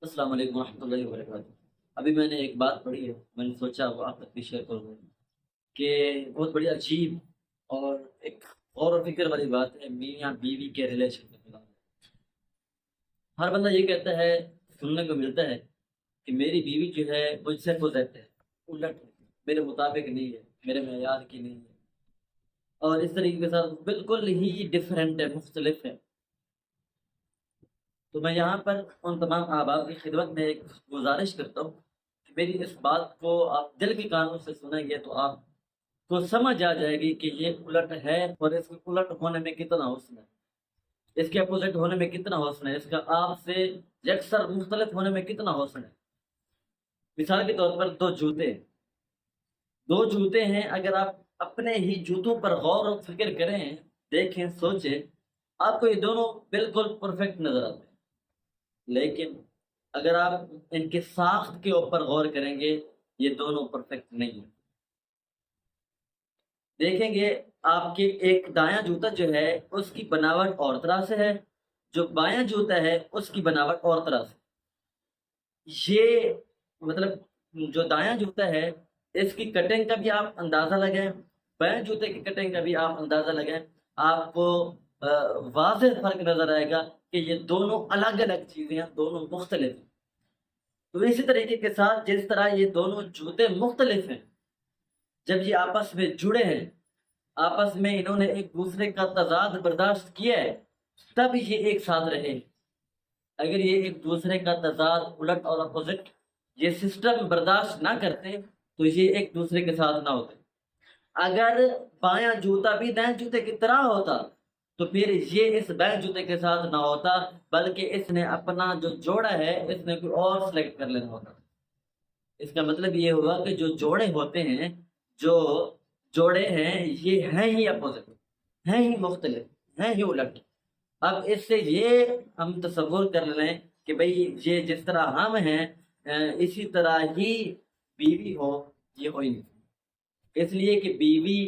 السلام علیکم ورحمۃ اللہ وبرکاتہ۔ ابھی میں نے ایک بات پڑھی ہے، میں نے سوچا وہ آپ تک بھی شیئر کروں کہ بہت بڑی عجیب اور ایک غور و فکر والی بات ہے میاں بیوی کے ریلیشن کے خلاف۔ ہر بندہ یہ کہتا ہے، سننے کو ملتا ہے کہ میری بیوی جو ہے مجھ سے پوزیٹ ہے، الٹ ہے، میرے مطابق نہیں ہے، میرے معیار کی نہیں ہے، اور اس طریقے کے ساتھ بالکل ہی ڈفرینٹ ہے، مختلف ہے۔ تو میں یہاں پر ان تمام احباب کی خدمت میں ایک گزارش کرتا ہوں کہ میری اس بات کو آپ دل کے کانوں سے سنیں گے تو آپ کو سمجھ آ جائے گی کہ یہ الٹ ہے، اور اس کے الٹ ہونے میں کتنا حسن ہے، اس کے اپوزٹ ہونے میں کتنا حسن ہے، اس کا آپ سے یکسر مختلف ہونے میں کتنا حسن ہے۔ مثال کے طور پر دو جوتے ہیں، اگر آپ اپنے ہی جوتوں پر غور و فکر کریں، دیکھیں، سوچیں، آپ کو یہ دونوں بالکل پرفیکٹ نظر آتے ہیں، لیکن اگر آپ ان کے ساخت کے اوپر غور کریں گے، یہ دونوں پرفیکٹ نہیں ہیں۔ دیکھیں گے آپ کے ایک دایاں جوتا جو ہے اس کی بناوٹ اور طرح سے ہے، جو بایاں جوتا ہے اس کی بناوٹ اور طرح سے۔ یہ مطلب جو دایاں جوتا ہے اس کی کٹنگ کا بھی آپ اندازہ لگائیں، بایاں جوتے کی کٹنگ کا بھی آپ اندازہ لگائیں، آپ کو واضح فرق نظر آئے گا کہ یہ دونوں الگ الگ چیزیں ہیں، دونوں مختلف ہیں۔ تو اسی طریقے کے ساتھ جس طرح یہ دونوں جوتے مختلف ہیں، جب یہ آپس میں جڑے ہیں، آپس میں انہوں نے ایک دوسرے کا تضاد برداشت کیا ہے، تب یہ ایک ساتھ رہے۔ اگر یہ ایک دوسرے کا تضاد، الٹ اور اپوزٹ، یہ سسٹم برداشت نہ کرتے تو یہ ایک دوسرے کے ساتھ نہ ہوتے۔ اگر بایاں جوتا بھی دائیں جوتے کی طرح ہوتا تو پھر یہ اس بائیں جوتے کے ساتھ نہ ہوتا، بلکہ اس نے اپنا جو جوڑا ہے اس نے کوئی اور سلیکٹ کر لینا ہوتا۔ اس کا مطلب یہ ہوا کہ جو جوڑے ہوتے ہیں، جو جوڑے ہیں، یہ ہیں ہی اپوزٹ، ہیں ہی مختلف، ہیں ہی الٹ۔ اب اس سے یہ ہم تصور کر لیں کہ بھئی یہ جس طرح ہم ہیں اسی طرح ہی بیوی ہو، یہ ہو ہی نہیں۔ اس لیے کہ بیوی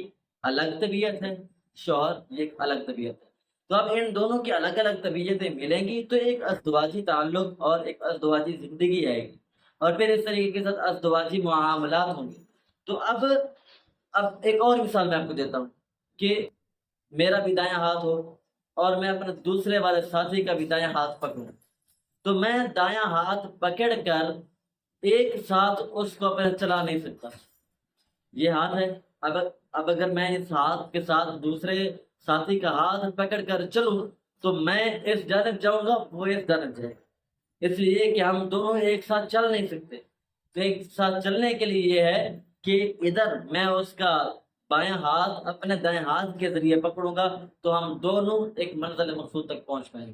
الگ طبیعت ہے، شوہر یہ ایک الگ طبیعت ہے۔ تو اب ان دونوں کی الگ الگ طبیعتیں ملیں گی تو ایک ازدواجی تعلق اور ایک ازدواجی زندگی آئے گی، اور پھر اس طریقے کے ساتھ ازدواجی معاملات ہوں گے۔ تو اب ایک اور مثال میں آپ کو دیتا ہوں کہ میرا بھی دایاں ہاتھ ہو اور میں اپنے دوسرے والے ساتھی کا بھی دایاں ہاتھ پکڑوں، تو میں دایاں ہاتھ پکڑ کر ایک ساتھ اس کو اپنے چلا نہیں سکتا۔ یہ ہاتھ ہے، اب اب اگر میں اس ہاتھ کے ساتھ دوسرے ساتھی کا ہاتھ پکڑ کر چلوں تو میں اس جانب جاؤں گا، وہ اس جانب جائے گا، اس لیے کہ ہم دونوں ایک ساتھ چل نہیں سکتے۔ تو ایک ساتھ چلنے کے لیے یہ ہے کہ ادھر میں اس کا بایاں ہاتھ اپنے دائیں ہاتھ کے ذریعے پکڑوں گا تو ہم دونوں ایک منزل مقصود تک پہنچ پائیں گے۔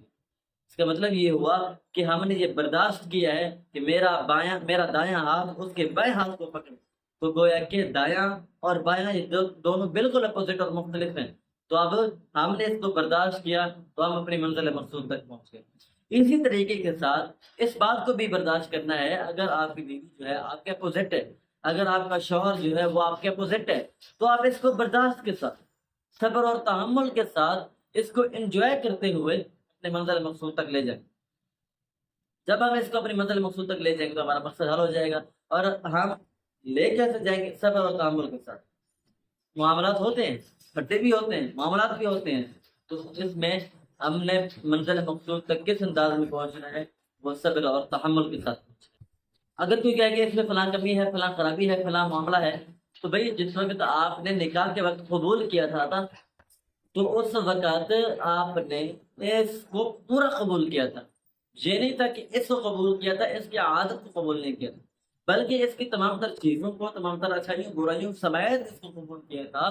اس کا مطلب یہ ہوا کہ ہم نے یہ برداشت کیا ہے کہ میرا دایاں ہاتھ اس کے بائیں ہاتھ کو پکڑے، تو گویا کہ دایاں اور بایاں یہ دونوں بالکل اپوزٹ اور مختلف ہیں۔ تو اب ہم نے اس کو برداشت کیا تو ہم اپنی منزل مقصود تک پہنچ گئے۔ اسی طریقے کے ساتھ اس بات کو بھی برداشت کرنا ہے، اگر آپ کی بیوی جو ہے آپ کے اپوزٹ ہے، اگر آپ کا شوہر جو ہے وہ آپ کے اپوزٹ ہے، تو آپ اس کو برداشت کے ساتھ، صبر اور تحمل کے ساتھ اس کو انجوائے کرتے ہوئے اپنے منزل مقصود تک لے جائیں۔ جب ہم اس کو اپنی منزل مقصود تک لے جائیں گے تو ہمارا مقصد حل ہو جائے گا۔ اور ہم لے کیسے جائیں گے؟ صبر اور تحمل کے ساتھ۔ معاملات ہوتے ہیں، کھٹے بھی ہوتے ہیں، معاملات بھی ہوتے ہیں، تو اس میں ہم نے منزل مقصود تک کس انداز میں پہنچنا ہے؟ وہ صبر اور تحمل کے ساتھ پہنچنا ہے۔ اگر کوئی کہے کہ اس میں فلاں کمی ہے، فلاں خرابی ہے، فلاں معاملہ ہے، تو بھئی جس وقت آپ نے نکاح کے وقت قبول کیا تھا تو اس وقت آپ نے اس کو پورا قبول کیا تھا۔ یہ نہیں تھا کہ اس کو قبول کیا تھا، اس کی عادت کو قبول نہیں کیا تھا، بلکہ اس کی تمام تر چیزوں کو، تمام تر اچھائیوں برائیوں سمیت اس کو قبول کیا تھا۔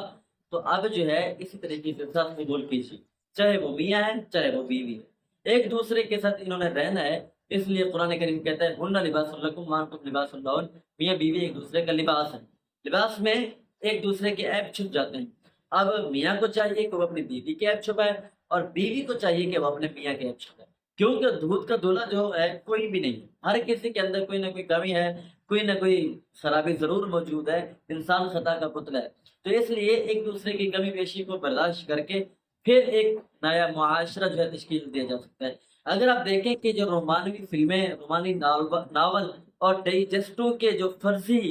تو اب جو ہے اسی طریقے سے ساتھ قبول کیجیے، چاہے وہ میاں ہے چاہے وہ بیوی ہے، ایک دوسرے کے ساتھ انہوں نے رہنا ہے۔ اس لیے قرآن کریم کہتا ہے ہن لباس لکم وانتم لباس لہن، میاں بیوی ایک دوسرے کا لباس ہے۔ لباس میں ایک دوسرے کے عیب چھپ جاتے ہیں۔ اب میاں کو چاہیے کہ وہ اپنی بیوی کے عیب چھپائے، اور بیوی کو چاہیے کہ وہ اپنے میاں کے عیب چھپائے، کیونکہ دودھ کا دولہا جو ہے کوئی بھی نہیں ہے، ہر کسی کے اندر کوئی نہ کوئی کمی ہے، کوئی نہ کوئی خرابی ضرور موجود ہے، انسان خطا کا پتلا ہے۔ تو اس لیے ایک دوسرے کی کمی بیشی کو برداشت کر کے پھر ایک نیا معاشرہ جو ہے تشکیل دیا جا سکتا ہے۔ اگر آپ دیکھیں کہ جو رومانوی فلمیں، رومانی ناول اور ڈائجسٹوں کے جو فرضی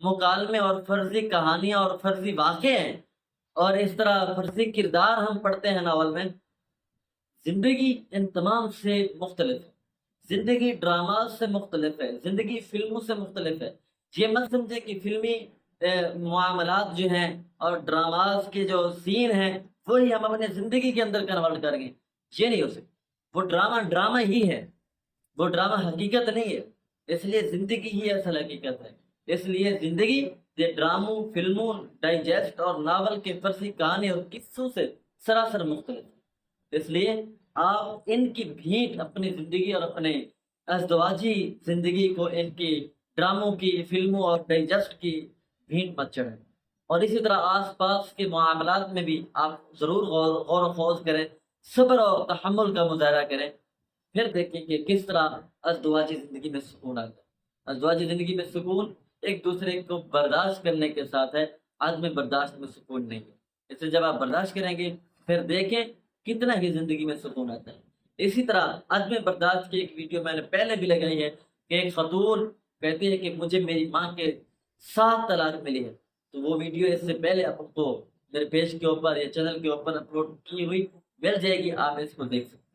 مکالمے اور فرضی کہانیاں اور فرضی واقع ہیں اور اس طرح فرضی کردار ہم پڑھتے ہیں ناول میں، زندگی ان تمام سے مختلف ہے۔ زندگی ڈرامہ سے مختلف ہے، زندگی فلموں سے مختلف ہے۔ یہ مت سمجھے کہ فلمی معاملات جو ہیں اور ڈراماز کے جو سین ہیں وہی ہم اپنے زندگی کے اندر کنورٹ کریں گے، یہ نہیں ہو سکتا۔ وہ ڈرامہ ڈرامہ ہی ہے، وہ ڈرامہ حقیقت نہیں ہے۔ اس لیے زندگی ہی اصل حقیقت ہے۔ اس لیے زندگی یہ ڈراموں، فلموں، ڈائجسٹ اور ناول کے فرضی کہانی اور قصوں سے سراسر مختلف ہے۔ اس لیے آپ ان کی بھیٹ اپنی زندگی اور اپنے ازدواجی زندگی کو ان کی ڈراموں کی، فلموں اور ڈائجسٹ کی بھیٹ مت چڑھیں۔ اور اسی طرح آس پاس کے معاملات میں بھی آپ ضرور غور و خوض کریں، صبر اور تحمل کا مظاہرہ کریں، پھر دیکھیں کہ کس طرح ازدواجی زندگی میں سکون آتا ہے۔ ازدواجی زندگی میں سکون ایک دوسرے کو برداشت کرنے کے ساتھ ہے، عدم برداشت میں سکون نہیں ہے۔ اس لیے جب آپ برداشت کریں گے پھر دیکھیں کتنا ہی زندگی میں سکون آتا ہے۔ اسی طرح عدم برداشت کی ایک ویڈیو میں نے پہلے بھی لگائی ہے کہ ایک خاتون کہتی ہے کہ مجھے میری ماں کے 7 طلاق ملی ہے، تو وہ ویڈیو اس سے پہلے آپ کو میرے پیج کے اوپر یا چینل کے اوپر اپلوڈ کی ہوئی مل جائے گی، آپ اس کو دیکھ سکتے ہیں۔